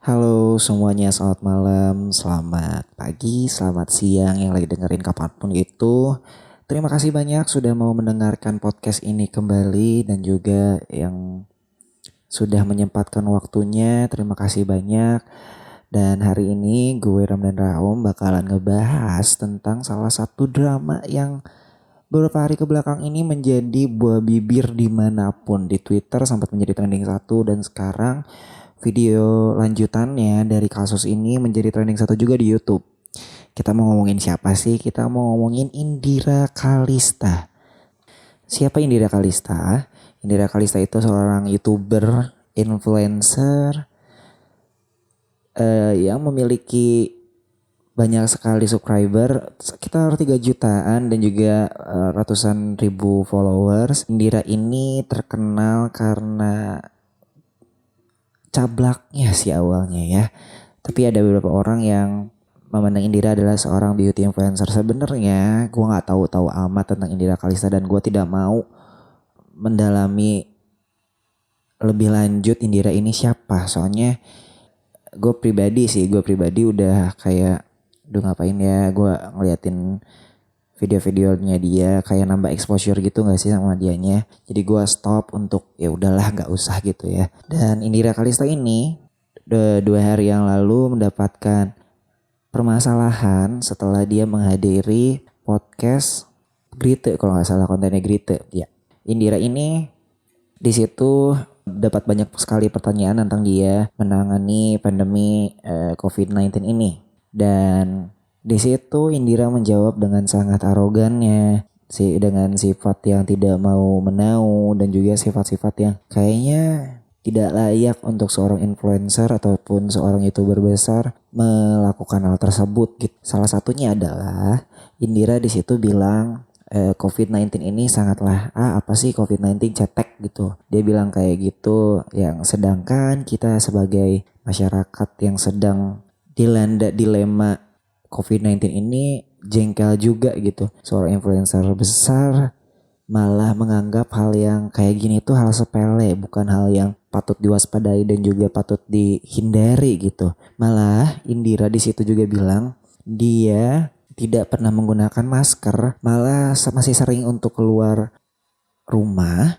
Halo semuanya, selamat malam, selamat pagi, selamat siang yang lagi dengerin kapanpun itu. Terima kasih banyak sudah mau mendengarkan podcast ini kembali dan juga yang sudah menyempatkan waktunya. Terima kasih banyak. Dan hari ini gue Ramdan Raum bakalan ngebahas tentang salah satu drama yang beberapa hari ke belakang ini menjadi buah bibir dimanapun. Di Twitter sempat menjadi trending satu dan sekarang video lanjutannya dari kasus ini menjadi trending satu juga di YouTube. Kita mau ngomongin siapa sih? Kita mau ngomongin Indira Kalista. Siapa Indira Kalista? Indira Kalista itu seorang YouTuber, influencer yang memiliki banyak sekali subscriber, sekitar 3 jutaan dan juga ratusan ribu followers. Indira ini terkenal karena cablaknya sih awalnya ya. Tapi ada beberapa orang yang memandang Indira adalah seorang beauty influencer. Sebenarnya gue nggak tahu amat tentang Indira Kalista dan gue tidak mau mendalami lebih lanjut Indira ini siapa. Soalnya gue pribadi udah kayak, duh ngapain ya gue ngeliatin video-videonya dia kayak nambah exposure gitu nggak sih sama dianya. Jadi gue stop untuk ya udahlah nggak usah gitu ya. Dan Indira Kalista ini 2 hari yang lalu mendapatkan permasalahan setelah dia menghadiri podcast Grite, kalau nggak salah kontennya Grite. Ya, Indira ini di situ dapat banyak sekali pertanyaan tentang dia menangani pandemi COVID-19 ini. Dan di situ Indira menjawab dengan sangat arogannya, dengan sifat yang tidak mau menau dan juga sifat-sifat yang kayaknya tidak layak untuk seorang influencer ataupun seorang YouTuber besar melakukan hal tersebut gitu. Salah satunya adalah Indira di situ bilang COVID-19 ini sangatlah apa sih COVID-19 cetek gitu. Dia bilang kayak gitu, yang sedangkan kita sebagai masyarakat yang sedang dilanda dilema COVID-19 ini jengkel juga gitu. Seorang influencer besar malah menganggap hal yang kayak gini tuh hal sepele, bukan hal yang patut diwaspadai dan juga patut dihindari gitu. Malah Indira di situ juga bilang dia tidak pernah menggunakan masker, malah masih sering untuk keluar rumah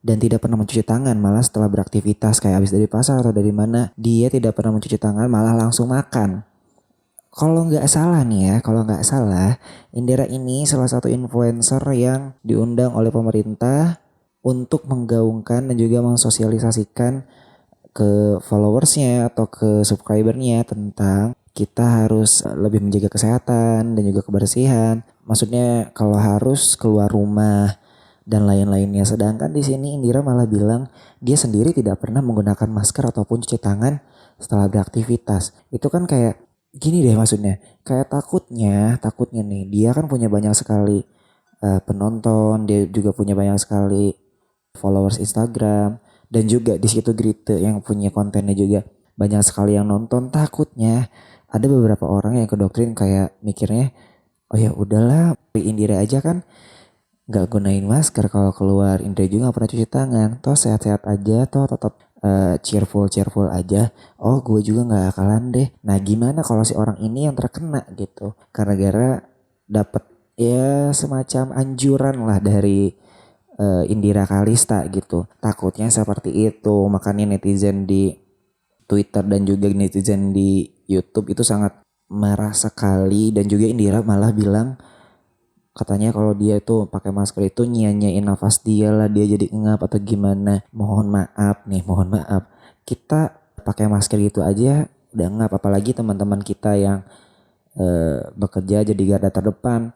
dan tidak pernah mencuci tangan. Malah setelah beraktivitas kayak habis dari pasar atau dari mana, dia tidak pernah mencuci tangan, malah langsung makan. Kalau nggak salah nih ya, kalau nggak salah, Indira ini salah satu influencer yang diundang oleh pemerintah untuk menggaungkan dan juga mensosialisasikan ke followersnya atau ke subscribernya tentang kita harus lebih menjaga kesehatan dan juga kebersihan. Maksudnya kalau harus keluar rumah dan lain-lainnya. Sedangkan di sini Indira malah bilang dia sendiri tidak pernah menggunakan masker ataupun cuci tangan setelah beraktivitas. Itu kan kayak gini deh maksudnya. Kayak takutnya nih dia kan punya banyak sekali penonton, dia juga punya banyak sekali followers Instagram dan juga di situ Grite yang punya kontennya juga banyak sekali yang nonton. Takutnya ada beberapa orang yang kedoktrin kayak mikirnya, oh ya udahlah Indira aja kan nggak gunain masker kalau keluar, Indra juga nggak pernah cuci tangan, toh sehat-sehat aja, toh tetap cheerful aja. Oh gue juga nggak akalan deh. Nah gimana kalau si orang ini yang terkena gitu karena gara dapat ya semacam anjuran lah dari Indira Kalista gitu. Takutnya seperti itu, makanya netizen di Twitter dan juga netizen di YouTube itu sangat marah sekali. Dan juga Indira malah bilang katanya kalau dia itu pakai masker itu nyanyain nafas dia lah, dia jadi ngap atau gimana. Mohon maaf. Kita pakai masker gitu aja udah ngap, apalagi teman-teman kita yang bekerja jadi garda terdepan.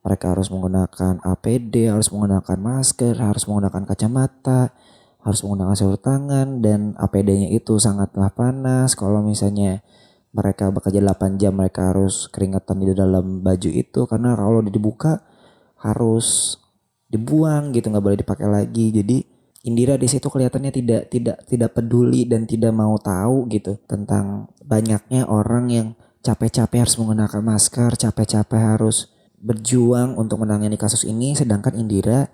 Mereka harus menggunakan APD, harus menggunakan masker, harus menggunakan kacamata, harus menggunakan sarung tangan, dan APD-nya itu sangatlah panas. Kalau misalnya mereka bekerja 8 jam, mereka harus keringetan di dalam baju itu karena kalau dibuka harus dibuang gitu, nggak boleh dipakai lagi. Jadi Indira di situ kelihatannya tidak peduli dan tidak mau tahu gitu tentang banyaknya orang yang capek-capek harus menggunakan masker, capek-capek harus berjuang untuk menangani kasus ini, sedangkan Indira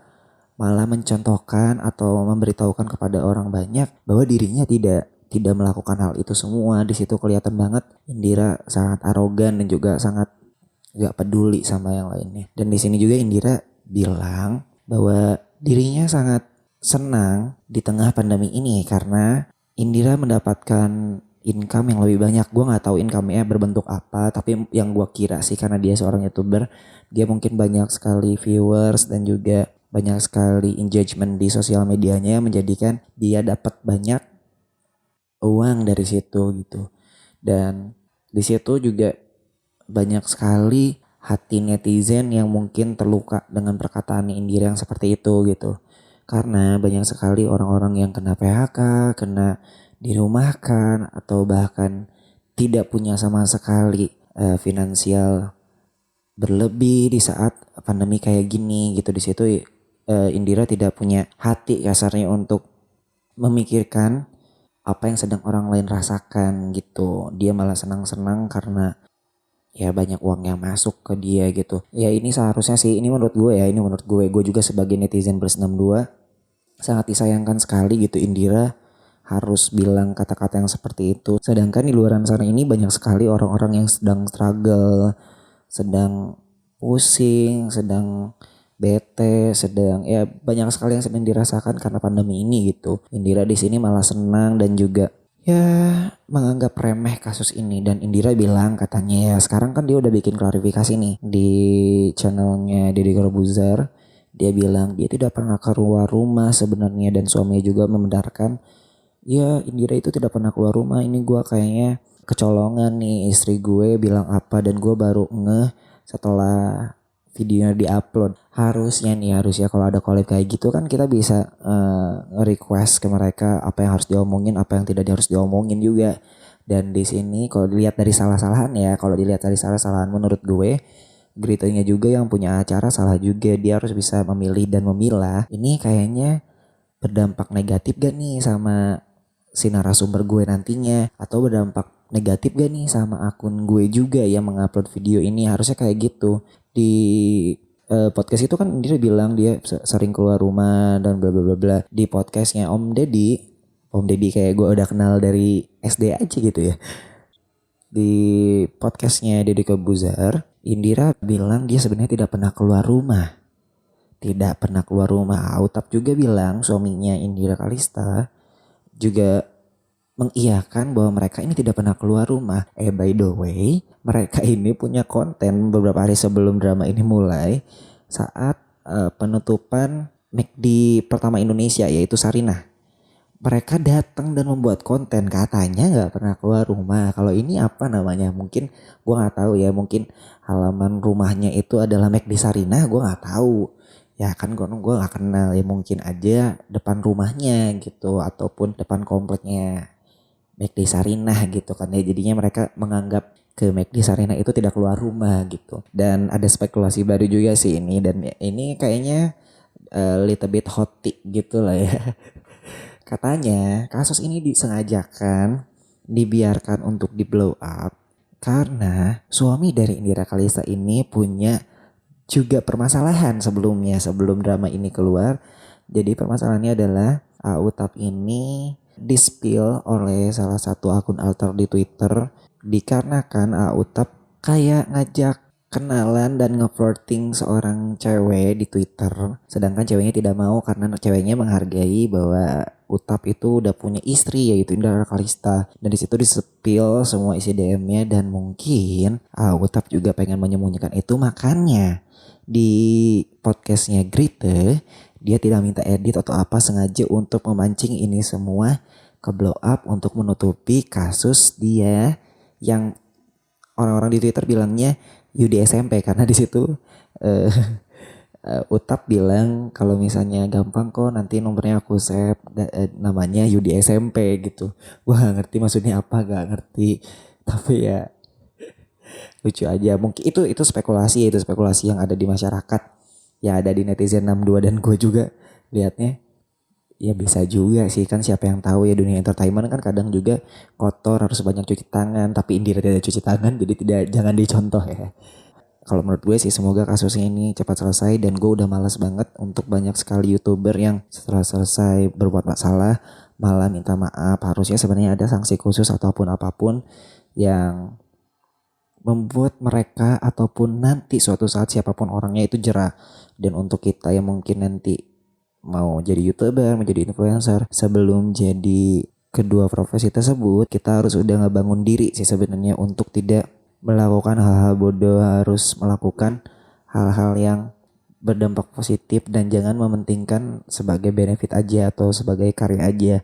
malah mencontohkan atau memberitahukan kepada orang banyak bahwa dirinya tidak melakukan hal itu semua. Di situ kelihatan banget Indira sangat arogan dan juga sangat gak peduli sama yang lainnya. Dan di sini juga Indira bilang bahwa dirinya sangat senang di tengah pandemi ini karena Indira mendapatkan income yang lebih banyak. Gue nggak tahu income-nya berbentuk apa, tapi yang gue kira sih karena dia seorang YouTuber, dia mungkin banyak sekali viewers dan juga banyak sekali engagement di sosial medianya menjadikan dia dapat banyak uang dari situ gitu. Dan di situ juga banyak sekali hati netizen yang mungkin terluka dengan perkataan Indira yang seperti itu gitu. Karena banyak sekali orang-orang yang kena PHK, kena dirumahkan atau bahkan tidak punya sama sekali finansial berlebih di saat pandemi kayak gini gitu. Di situ Indira tidak punya hati kasarnya untuk memikirkan apa yang sedang orang lain rasakan gitu. Dia malah senang-senang karena ya banyak uang yang masuk ke dia gitu. Ya ini seharusnya sih, ini menurut gue ya, ini menurut gue juga sebagai netizen plus 62 sangat disayangkan sekali gitu Indira harus bilang kata-kata yang seperti itu. Sedangkan di luaran sana ini banyak sekali orang-orang yang sedang struggle, sedang pusing, sedang bete, sedang ya banyak sekali yang sedang dirasakan karena pandemi ini gitu. Indira di sini malah senang dan juga ya menganggap remeh kasus ini. Dan Indira bilang katanya ya sekarang kan dia udah bikin klarifikasi nih di channelnya Deddy Corbuzier. Dia bilang dia tidak pernah keluar rumah sebenarnya dan suaminya juga membenarkan ya Indira itu tidak pernah keluar rumah. Ini gue kayaknya kecolongan nih, istri gue bilang apa dan gue baru ngeh setelah videonya diupload. Harusnya kalau ada collab kayak gitu kan kita bisa request ke mereka apa yang harus diomongin, apa yang tidak harus diomongin juga. Dan di sini kalau dilihat dari salah-salahan ya, kalau dilihat dari salah-salahan menurut gue, Gritanya juga yang punya acara salah juga. Dia harus bisa memilih dan memilah. Ini kayaknya berdampak negatif gak nih sama si narasumber gue nantinya, atau berdampak negatif gak nih sama akun gue juga yang mengupload video ini. Harusnya kayak gitu. Di podcast itu kan dia bilang dia sering keluar rumah dan bla bla bla bla. Di podcastnya Om Deddy kayak gue udah kenal dari SD aja gitu ya. Di podcastnya Deddy Corbuzier, Indira bilang dia sebenarnya tidak pernah keluar rumah. Tidak pernah keluar rumah. Autap juga bilang suaminya Indira Kalista juga mengiyakan bahwa mereka ini tidak pernah keluar rumah. By the way, mereka ini punya konten beberapa hari sebelum drama ini mulai saat penutupan McD pertama Indonesia yaitu Sarinah. Mereka datang dan membuat konten katanya nggak pernah keluar rumah. Kalau ini apa namanya? Mungkin gue nggak tahu ya. Mungkin halaman rumahnya itu adalah McD Sarinah. Gue nggak tahu. Ya kan gue nggak kenal ya, mungkin aja depan rumahnya gitu ataupun depan kompleknya McD Sarinah gitu kan ya. Jadinya mereka menganggap ke McD Sarinah itu tidak keluar rumah gitu. Dan ada spekulasi baru juga sih ini, dan ini kayaknya little bit hot take gitu lah ya. Katanya kasus ini disengajakan dibiarkan untuk di blow up karena suami dari Indira Kalista ini punya juga permasalahan sebelumnya sebelum drama ini keluar. Jadi permasalahannya adalah Utap ini di-spill oleh salah satu akun alter di Twitter dikarenakan Utap kayak ngajak kenalan dan nge-flirting seorang cewek di Twitter, sedangkan ceweknya tidak mau karena ceweknya menghargai bahwa Utap itu udah punya istri yaitu Indra Kalista. Dan di situ di-spill semua isi DM-nya dan mungkin Utap juga pengen menyembunyikan itu, makanya di podcastnya Grite dia tidak minta edit atau apa, sengaja untuk memancing ini semua ke blow up untuk menutupi kasus dia yang orang-orang di Twitter bilangnya Yudi SMP, karena di situ Utap bilang kalau misalnya gampang kok nanti nomornya aku save namanya Yudi SMP gitu. Gue gak ngerti maksudnya apa, gak ngerti, tapi ya lucu aja. Mungkin itu spekulasi yang ada di masyarakat, ya ada di netizen 62 dan gue juga liatnya. Ya bisa juga sih, kan siapa yang tahu ya, dunia entertainment kan kadang juga kotor, harus banyak cuci tangan. Tapi Indira tidak cuci tangan, jadi jangan dicontoh ya. Kalau menurut gue sih semoga kasusnya ini cepat selesai, dan gue udah malas banget untuk banyak sekali YouTuber yang setelah selesai berbuat masalah malah minta maaf. Harusnya sebenarnya ada sanksi khusus ataupun apapun yang membuat mereka ataupun nanti suatu saat siapapun orangnya itu jera. Dan untuk kita yang mungkin nanti mau jadi YouTuber, menjadi influencer, sebelum jadi kedua profesi tersebut, kita harus udah ngebangun diri sih sebenarnya untuk tidak melakukan hal-hal bodoh, harus melakukan hal-hal yang berdampak positif dan jangan mementingkan sebagai benefit aja atau sebagai karya aja,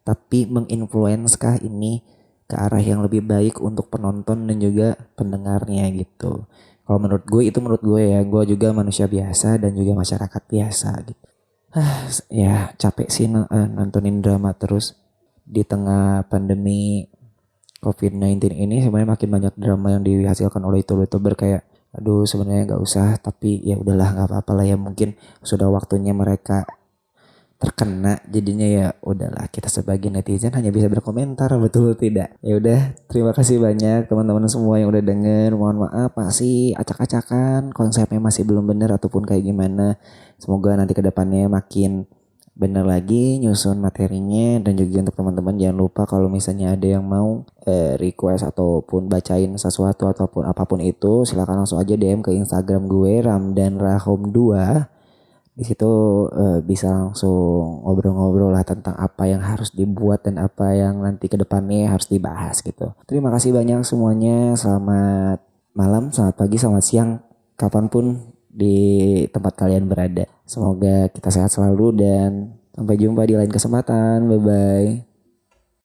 tapi menginfluenskah ini ke arah yang lebih baik untuk penonton dan juga pendengarnya gitu. Kalau menurut gue itu menurut gue ya, gue juga manusia biasa dan juga masyarakat biasa gitu. Ya capek sih nontonin drama terus di tengah pandemi COVID-19 ini. Sebenarnya makin banyak drama yang dihasilkan oleh youtuber kayak aduh sebenarnya nggak usah, tapi ya udahlah nggak apa-apa lah ya, mungkin sudah waktunya mereka terkena, jadinya ya udahlah kita sebagai netizen hanya bisa berkomentar, betul tidak? Ya udah, terima kasih banyak teman-teman semua yang udah denger. Mohon maaf masih acak-acakan, konsepnya masih belum bener ataupun kayak gimana. Semoga nanti kedepannya makin bener lagi nyusun materinya. Dan juga untuk teman-teman jangan lupa kalau misalnya ada yang mau request ataupun bacain sesuatu ataupun apapun itu, silakan langsung aja DM ke Instagram gue Ramdan Rahom 2. Di situ bisa langsung ngobrol-ngobrol lah tentang apa yang harus dibuat dan apa yang nanti ke depannya harus dibahas gitu. Terima kasih banyak semuanya. Selamat malam, selamat pagi, selamat siang, kapanpun di tempat kalian berada. Semoga kita sehat selalu dan sampai jumpa di lain kesempatan. Bye bye.